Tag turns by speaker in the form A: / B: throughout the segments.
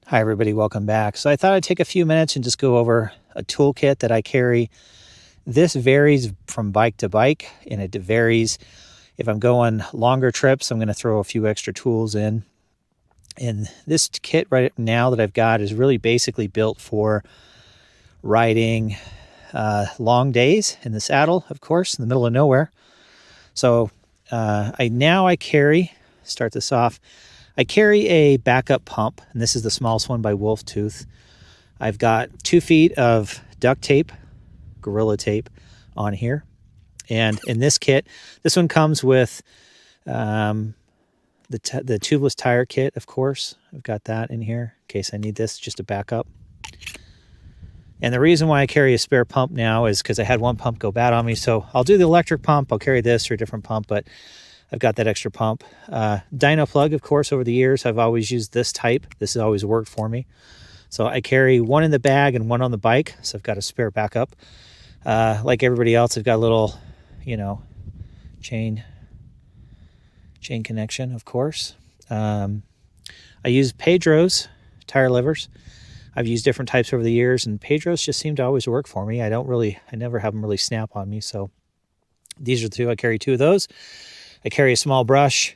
A: Hi everybody, welcome back. So I thought I'd take a few minutes and just go over a toolkit that I carry. This varies from bike to bike, and it varies. If I'm going longer trips, I'm going to throw a few extra tools in. And this kit right now that I've got is really basically built for riding long days in the saddle, of course, in the middle of nowhere. So I carry, start this off, I carry a backup pump, and this is the smallest one by Wolf Tooth. I've got 2 feet of duct tape, Gorilla tape, on here. And in this kit, this one comes with the tubeless tire kit, of course. I've got that in here in case I need this, just a backup. And the reason why I carry a spare pump now is because I had one pump go bad on me. So I'll do the electric pump. I'll carry this or a different pump, but I've got that extra pump. Dyno plug, of course, over the years, I've always used this type. This has always worked for me. So I carry one in the bag and one on the bike. So I've got a spare backup. Like everybody else, I've got a little, chain connection, of course. I use Pedro's tire levers. I've used different types over the years, and Pedro's just seem to always work for me. I never have them really snap on me. So these are the two. I carry 2 of those. I carry a small brush.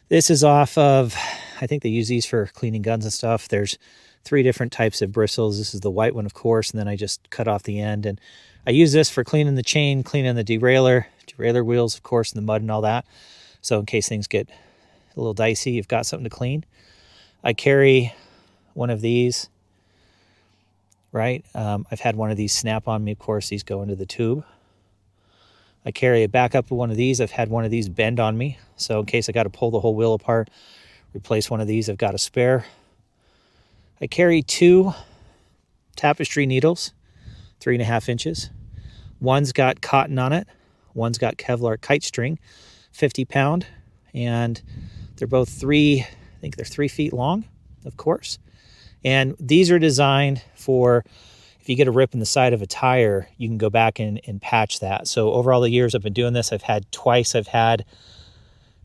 A: This is off of, I think they use these for cleaning guns and stuff. There's 3 different types of bristles. This is the white one, of course, and then I just cut off the end. And I use this for cleaning the chain, cleaning the derailleur wheels, of course, in the mud and all that. So in case things get a little dicey, you've got something to clean. I carry one of these, right? I've had one of these snap on me. Of course, these go into the tube. I carry a backup of one of these. I've had one of these bend on me. So in case I got to pull the whole wheel apart, replace one of these, I've got a spare. I carry 2 tapestry needles, 3.5 inches. One's got cotton on it. One's got Kevlar kite string, 50 pound. And they're both 3 feet long, of course. And these are designed for, if you get a rip in the side of a tire, you can go back and patch that. So over all the years I've been doing this, I've had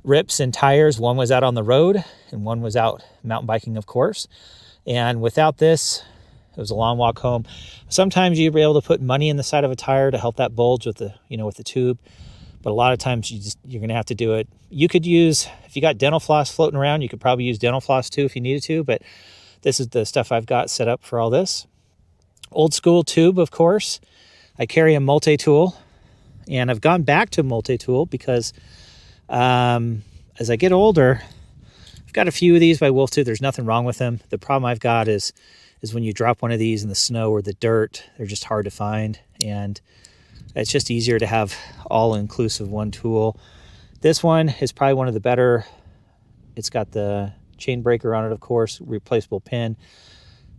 A: rips in tires. One was out on the road and one was out mountain biking, of course. And without this, it was a long walk home. Sometimes you'll be able to put money in the side of a tire to help that bulge with the tube. But a lot of times you're going to have to do it. You could use, if you got dental floss floating around, you could probably use dental floss too if you needed to. But this is the stuff I've got set up for all this. Old school tube, of course. I carry a multi-tool, and I've gone back to multi-tool because as I get older, I've got a few of these by Wolf Tooth. There's nothing wrong with them. The problem I've got is when you drop one of these in the snow or the dirt, they're just hard to find, and it's just easier to have all-inclusive one tool. This one is probably one of the better. It's got the chain breaker on it, of course, replaceable pin.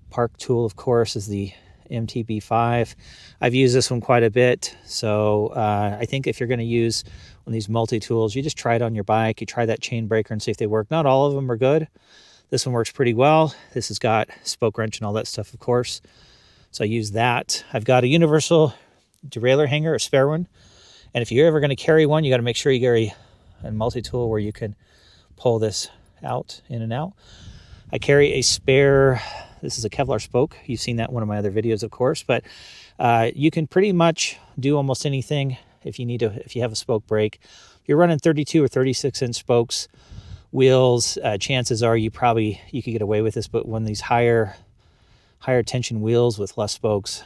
A: Park tool, of course, is the MTB5. I've used this one quite a bit. So I think if you're going to use one of these multi-tools, you just try it on your bike. You try that chain breaker and see if they work. Not all of them are good. This one works pretty well. This has got spoke wrench and all that stuff, of course. So I use that. I've got a universal derailleur hanger, a spare one. And if you're ever going to carry one, you got to make sure you carry a multi-tool where you can pull this out, in and out. I carry a spare, this is a Kevlar spoke. You've seen that in one of my other videos, of course, but you can pretty much do almost anything if you have a spoke break. If you're running 32 or 36 inch spokes, wheels, chances are you could get away with this, but when these higher tension wheels with less spokes,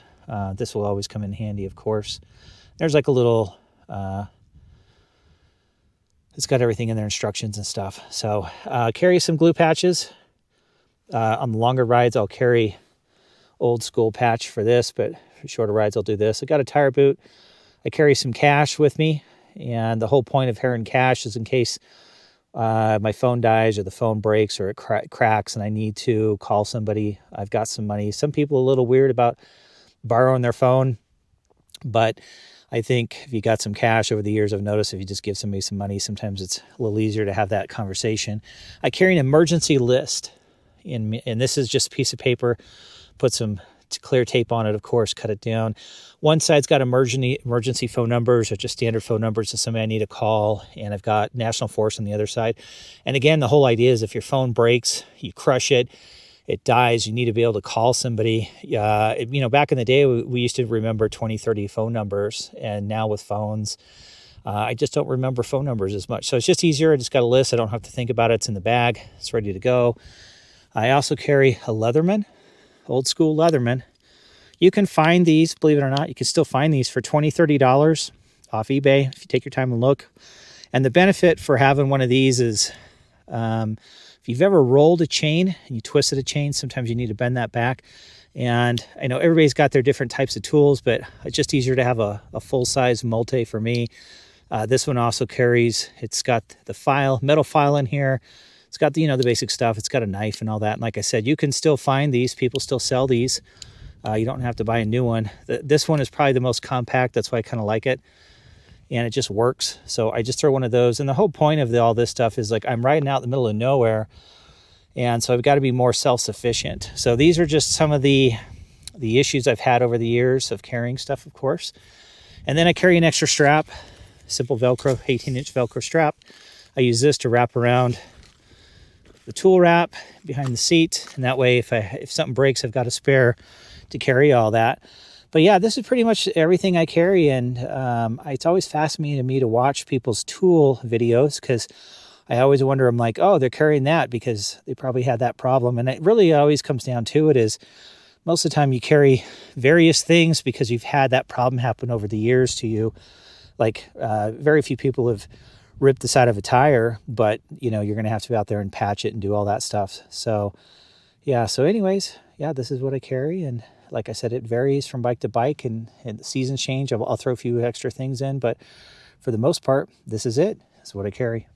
A: this will always come in handy, of course. There's like a little, it's got everything in there, instructions and stuff. So carry some glue patches. On the longer rides, I'll carry old school patch for this, but for shorter rides, I'll do this. I got a tire boot. I carry some cash with me, and the whole point of carrying cash is in case my phone dies or the phone breaks or it cracks and I need to call somebody. I've got some money. Some people are a little weird about borrowing their phone, but I think if you got some cash over the years, I've noticed if you just give somebody some money, sometimes it's a little easier to have that conversation. I carry an emergency list, and this is just a piece of paper, put some clear tape on it, of course, cut it down. One side's got emergency phone numbers or just standard phone numbers to somebody I need to call, and I've got National Force on the other side. And again, the whole idea is if your phone breaks, you crush it, it dies, you need to be able to call somebody. Back in the day, we used to remember 20, 30 phone numbers. And now with phones, I just don't remember phone numbers as much. So it's just easier. I just got a list. I don't have to think about it. It's in the bag. It's ready to go. I also carry a Leatherman, old school Leatherman. You can find these, believe it or not, you can still find these for $20, $30 off eBay if you take your time and look. And the benefit for having one of these is if you've ever rolled a chain and you twisted a chain, sometimes you need to bend that back. And I know everybody's got their different types of tools, but it's just easier to have a full-size multi for me. This one also carries, it's got the metal file in here. It's got the basic stuff. It's got a knife and all that. And like I said, you can still find these. People still sell these. You don't have to buy a new one. This one is probably the most compact. That's why I kind of like it. And it just works. So I just throw one of those. And the whole point of all this stuff is, like, I'm riding out in the middle of nowhere. And so I've got to be more self-sufficient. So these are just some of the issues I've had over the years of carrying stuff, of course. And then I carry an extra strap, simple Velcro, 18-inch Velcro strap. I use this to wrap around the tool wrap behind the seat. And that way, if something breaks, I've got a spare to carry all that. But yeah, this is pretty much everything I carry. And it's always fascinating to me to watch people's tool videos, because I always wonder, I'm like, oh, they're carrying that because they probably had that problem. And it really always comes down to it is, most of the time you carry various things because you've had that problem happen over the years to you. Like very few people have ripped the side of a tire, but you're going to have to be out there and patch it and do all that stuff. So yeah, so anyways, yeah, this is what I carry. And like I said, it varies from bike to bike, and the seasons change. I'll throw a few extra things in, but for the most part, this is it. This is what I carry.